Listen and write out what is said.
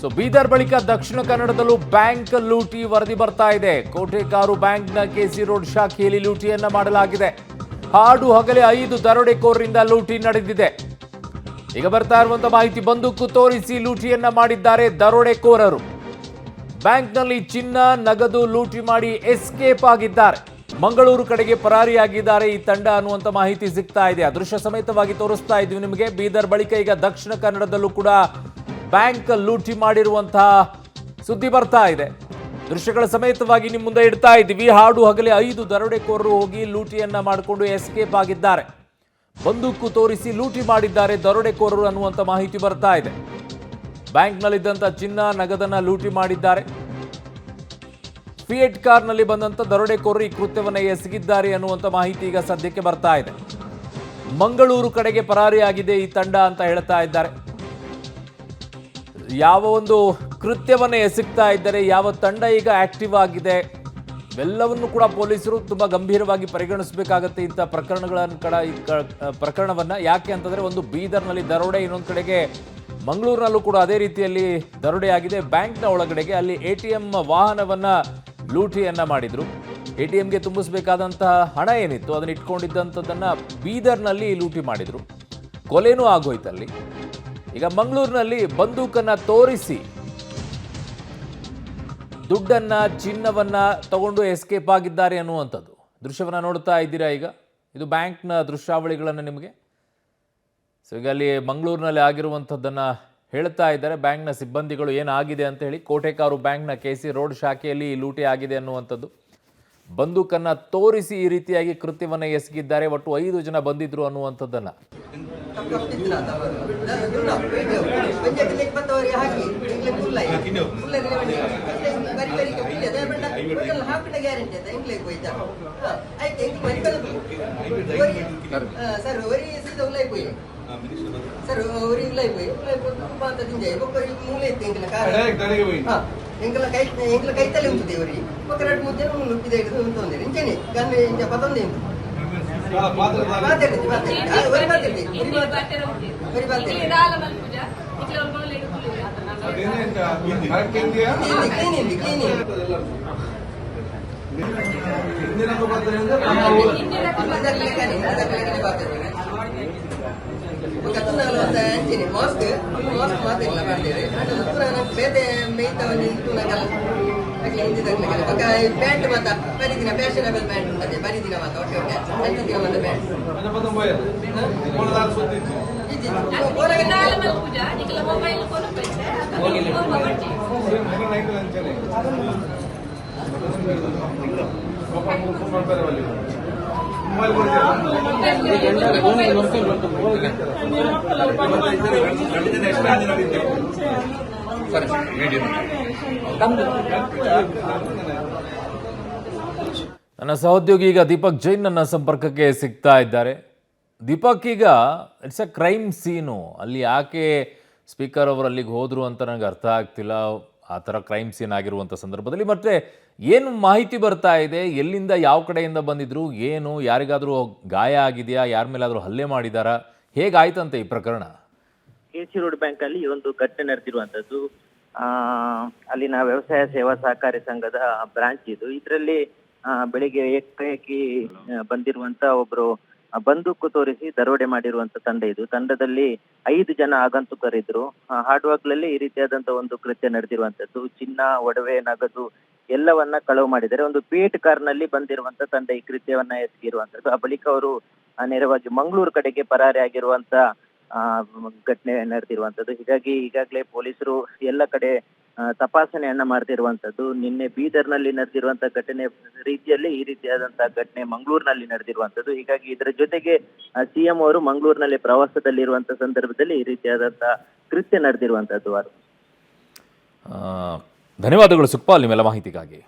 So Bidar ಬಳಿಕ ದಕ್ಷಿಣ ಕನ್ನಡದಲ್ಲೂ bank ಲೂಟಿ ವರದಿ ಬರ್ತಾ ಇದೆ. ಕೋಟೆಕಾರು ಬ್ಯಾಂಕ್ನ ಕೆಸಿ ರೋಡ್ ಶಾಖೆಯಲ್ಲಿ ಲೂಟಿಯನ್ನ ಮಾಡಲಾಗಿದೆ. ಹಾಡು ಹಗಲೇ 5 ದರೋಡೆಕೋರರಿಂದ ಲೂಟಿ ನಡೆದಿದೆ. ಈಗ ಬರ್ತಾ ಇರುವಂತಹ ಮಾಹಿತಿ, ಬಂದೂಕು ತೋರಿಸಿ ಲೂಟಿಯನ್ನ ಮಾಡಿದ್ದಾರೆ ದರೋಡೆಕೋರರು. ಬ್ಯಾಂಕ್ನಲ್ಲಿ ಚಿನ್ನ ನಗದು ಲೂಟಿ ಮಾಡಿ ಎಸ್ಕೇಪ್ ಆಗಿದ್ದಾರೆ. ಮಂಗಳೂರು ಕಡೆಗೆ ಪರಾರಿಯಾಗಿದ್ದಾರೆ ಈ ತಂಡ ಅನ್ನುವಂಥ ಮಾಹಿತಿ ಸಿಗ್ತಾ ಇದೆ. ಅದೃಶ್ಯ ಸಮೇತವಾಗಿ ತೋರಿಸ್ತಾ ಇದ್ವಿ ನಿಮಗೆ. ಬೀದರ್ ಬಳಿಕ ಈಗ ದಕ್ಷಿಣ ಕನ್ನಡದಲ್ಲೂ ಕೂಡ ಬ್ಯಾಂಕ್ ಲೂಟಿ ಮಾಡಿರುವಂತಹ ಸುದ್ದಿ ಬರ್ತಾ ಇದೆ. ದೃಶ್ಯಗಳ ಸಮೇತವಾಗಿ ನಿಮ್ಮ ಮುಂದೆ ಇಡ್ತಾ ಇದ್ದೀವಿ. ಹಾಡು ಹಗಲೇ 5 ದರೋಡೆಕೋರರು ಹೋಗಿ ಲೂಟಿಯನ್ನ ಮಾಡಿಕೊಂಡು ಎಸ್ಕೇಪ್ ಆಗಿದ್ದಾರೆ. ಬಂದೂಕು ತೋರಿಸಿ ಲೂಟಿ ಮಾಡಿದ್ದಾರೆ ದರೋಡೆಕೋರರು ಅನ್ನುವಂಥ ಮಾಹಿತಿ ಬರ್ತಾ ಇದೆ. ಬ್ಯಾಂಕ್ನಲ್ಲಿದ್ದಂಥ ಚಿನ್ನ ನಗದನ್ನ ಲೂಟಿ ಮಾಡಿದ್ದಾರೆ. ಫಿಯೆಟ್ ಕಾರ್ನಲ್ಲಿ ಬಂದಂಥ ದರೋಡೆಕೋರರು ಈ ಕೃತ್ಯವನ್ನು ಎಸಗಿದ್ದಾರೆ ಅನ್ನುವಂಥ ಮಾಹಿತಿ ಈಗ ಸದ್ಯಕ್ಕೆ ಬರ್ತಾ ಇದೆ. ಮಂಗಳೂರು ಕಡೆಗೆ ಪರಾರಿಯಾಗಿದೆ ಈ ತಂಡ ಅಂತ ಹೇಳ್ತಾ ಇದ್ದಾರೆ. ಯಾವ ಒಂದು ಕೃತ್ಯವನ್ನು ಎಸಗ್ತಾ ಇದ್ದಾರೆ, ಯಾವ ತಂಡ ಈಗ ಆಕ್ಟಿವ್ ಆಗಿದೆ, ಇವೆಲ್ಲವನ್ನು ಕೂಡ ಪೊಲೀಸರು ತುಂಬಾ ಗಂಭೀರವಾಗಿ ಪರಿಗಣಿಸಬೇಕಾಗತ್ತೆ ಇಂಥ ಪ್ರಕರಣವನ್ನ. ಯಾಕೆ ಅಂತಂದ್ರೆ, ಒಂದು ಬೀದರ್ನಲ್ಲಿ ದರೋಡೆ, ಇನ್ನೊಂದು ಕಡೆಗೆ ಮಂಗಳೂರಿನಲ್ಲೂ ಕೂಡ ಅದೇ ರೀತಿಯಲ್ಲಿ ದರೋಡೆ ಆಗಿದೆ. ಬ್ಯಾಂಕ್ನ ಒಳಗಡೆಗೆ ಅಲ್ಲಿ ATM ವಾಹನವನ್ನ ಲೂಟಿಯನ್ನ ಮಾಡಿದ್ರು. ATMಗೆ ತುಂಬಿಸಬೇಕಾದಂತಹ ಹಣ ಏನಿತ್ತು ಅದನ್ನ ಇಟ್ಕೊಂಡಿದ್ದಂಥದ್ದನ್ನ ಬೀದರ್ನಲ್ಲಿ ಲೂಟಿ ಮಾಡಿದ್ರು. ಕೊಲೆನೂ ಆಗೋಯ್ತಲ್ಲಿ. ಈಗ ಮಂಗಳೂರಿನಲ್ಲಿ ಬಂದೂಕನ್ನ ತೋರಿಸಿ ದುಡ್ಡನ್ನ ಚಿನ್ನವನ್ನ ತಗೊಂಡು ಎಸ್ಕೇಪ್ ಆಗಿದ್ದಾರೆ ಅನ್ನುವಂಥದ್ದು ದೃಶ್ಯವನ್ನ ನೋಡ್ತಾ ಇದ್ದೀರಾ. ಈಗ ಇದು ಬ್ಯಾಂಕ್ನ ದೃಶ್ಯಾವಳಿಗಳನ್ನು ನಿಮಗೆ. ಸೊ ಈಗ ಅಲ್ಲಿ ಮಂಗಳೂರಿನಲ್ಲಿ ಆಗಿರುವಂಥದ್ದನ್ನ ಹೇಳ್ತಾ ಇದ್ದಾರೆ ಬ್ಯಾಂಕ್ನ ಸಿಬ್ಬಂದಿಗಳು ಏನಾಗಿದೆ ಅಂತ ಹೇಳಿ. ಕೋಟೆಕಾರು ಬ್ಯಾಂಕ್ನ ಕೆಸಿ ರೋಡ್ ಶಾಖೆಯಲ್ಲಿ ಲೂಟಿ ಆಗಿದೆ ಅನ್ನುವಂಥದ್ದು. ಬಂದೂಕನ್ನ ತೋರಿಸಿ ಈ ರೀತಿಯಾಗಿ ಕೃತ್ಯವನ್ನ ಎಸಗಿದ್ದಾರೆ. ಒಟ್ಟು 5 ಜನ ಬಂದಿದ್ರು ಅನ್ನುವಂಥದ್ದನ್ನ. ಸರ್ ఎంకల కైతలే ఉంటుంది ఎవరి ఒక రెండు ముద్దలు నొప్పి దగ్గర ఉంటుంది ఇంకేని కానీ ఇంకా పదండి ಮಾಸ್ಕ್ ಮಾತಿಲ್ಲ ಮಾಡ್ತೇವೆ ಬೇರೆ ಮೇಯ್ತವನ್ನ ನಿಂತುನಾಗಲ್ಲ ఒక ప్యాంట్ మాత 10 దిన ఫ్యాషనబుల్ ప్యాంట్ ఉంటుంది 10 దిన మాత ఓకే ఓకే 10 దిన మాత ప్యాంట్ పదం పోయారు కోలదార్ సొత్తిచ్చు ఇది కోలగడాల మన పూజ నికల మొబైల్ కొను పెట్టే మొబైల్ నైట్ లంచనే మొబైల్ పరవాలి ಮೊಬೈಲ್ ನನ್ನ ಸಹೋದ್ಯೋಗಿ ಈಗ ದೀಪಕ್ ಜೈನ್ ನನ್ನ ಸಂಪರ್ಕಕ್ಕೆ ಸಿಗ್ತಾ ಇದ್ದಾರೆ. ದೀಪಕ್, ಈಗ ಇಟ್ಸ್ ಅ ಕ್ರೈಮ್ ಸೀನು. ಅಲ್ಲಿ ಯಾಕೆ ಸ್ಪೀಕರ್ ಅವರು ಅಲ್ಲಿಗೆ ಹೋದ್ರು ಅಂತ ನನಗೆ ಅರ್ಥ ಆಗ್ತಿಲ್ಲ. ಆ ಥರ ಕ್ರೈಮ್ ಸೀನ್ ಆಗಿರುವಂಥ ಸಂದರ್ಭದಲ್ಲಿ ಮತ್ತೆ ಏನು ಮಾಹಿತಿ ಬರ್ತಾ ಇದೆ? ಎಲ್ಲಿಂದ ಯಾವ ಕಡೆಯಿಂದ ಬಂದಿದ್ರು, ಏನು ಯಾರಿಗಾದರೂ ಗಾಯ ಆಗಿದೆಯಾ, ಯಾರ ಮೇಲಾದರೂ ಹಲ್ಲೆ ಮಾಡಿದಾರಾ, ಹೇಗಾಯ್ತಂತೆ ಈ ಪ್ರಕರಣ? ಕೆಸಿ ರೋಡ್ ಬ್ಯಾಂಕ್ ಅಲ್ಲಿ ಒಂದು ಘಟನೆ ನಡೆದಿರುವಂತದ್ದು. ಅಲ್ಲಿನ ವ್ಯವಸಾಯ ಸೇವಾ ಸಹಕಾರಿ ಸಂಘದ ಬ್ರಾಂಚ್ ಇದು. ಇದರಲ್ಲಿ ಬೆಳಿಗ್ಗೆ ಏಕಾಏಕಿ ಬಂದಿರುವಂತ ಒಬ್ರು ಬಂದೂಕು ತೋರಿಸಿ ದರೋಡೆ ಮಾಡಿರುವಂತ ತಂಡ ಇದು. ತಂಡದಲ್ಲಿ 5 ಜನ ಆಗಂತುಕರಿದ್ರು. ಹಾಡುವಾಗ್ಲಲ್ಲಿ ಈ ರೀತಿಯಾದಂತ ಒಂದು ಕೃತ್ಯ ನಡೆದಿರುವಂತದ್ದು. ಚಿನ್ನ, ಒಡವೆ, ನಗದು ಎಲ್ಲವನ್ನ ಕಳವು ಮಾಡಿದ್ದಾರೆ. ಒಂದು ಫಿಯೆಟ್ ಕಾರ್ನಲ್ಲಿ ಬಂದಿರುವಂತ ತಂಡ ಈ ಕೃತ್ಯವನ್ನ ಎಸಗಿರುವಂತದ್ದು. ಆ ಬಳಿಕ ಅವರು ನೇರವಾಗಿ ಮಂಗಳೂರು ಕಡೆಗೆ ಪರಾರಿ ಆಗಿರುವಂತ ಘಟನೆ ನಡೆದಿರುವಂತದ್ದು. ಹೀಗಾಗಿ ಈಗಾಗಲೇ ಪೊಲೀಸರು ಎಲ್ಲ ಕಡೆ ತಪಾಸಣೆಯನ್ನ ಮಾಡ್ತಿರುವಂತದ್ದು. ನಿನ್ನೆ ಬೀದರ್ನಲ್ಲಿ ನಡೆದಿರುವಂತ ಘಟನೆ ರೀತಿಯಲ್ಲಿ ಈ ರೀತಿಯಾದಂತಹ ಘಟನೆ ಮಂಗಳೂರಿನಲ್ಲಿ ನಡೆದಿರುವಂತದ್ದು. ಹೀಗಾಗಿ ಇದರ ಜೊತೆಗೆ CM ಅವರು ಮಂಗಳೂರಿನಲ್ಲಿ ಪ್ರವಾಸದಲ್ಲಿರುವಂತ ಸಂದರ್ಭದಲ್ಲಿ ಈ ರೀತಿಯಾದಂತಹ ಕೃತ್ಯ ನಡೆದಿರುವಂತದ್ದು. ಧನ್ಯವಾದಗಳು ಸುಕ್ಪಾಲ್ ನಿಮ್ಮೆಲ್ಲ ಮಾಹಿತಿಗಾಗಿ.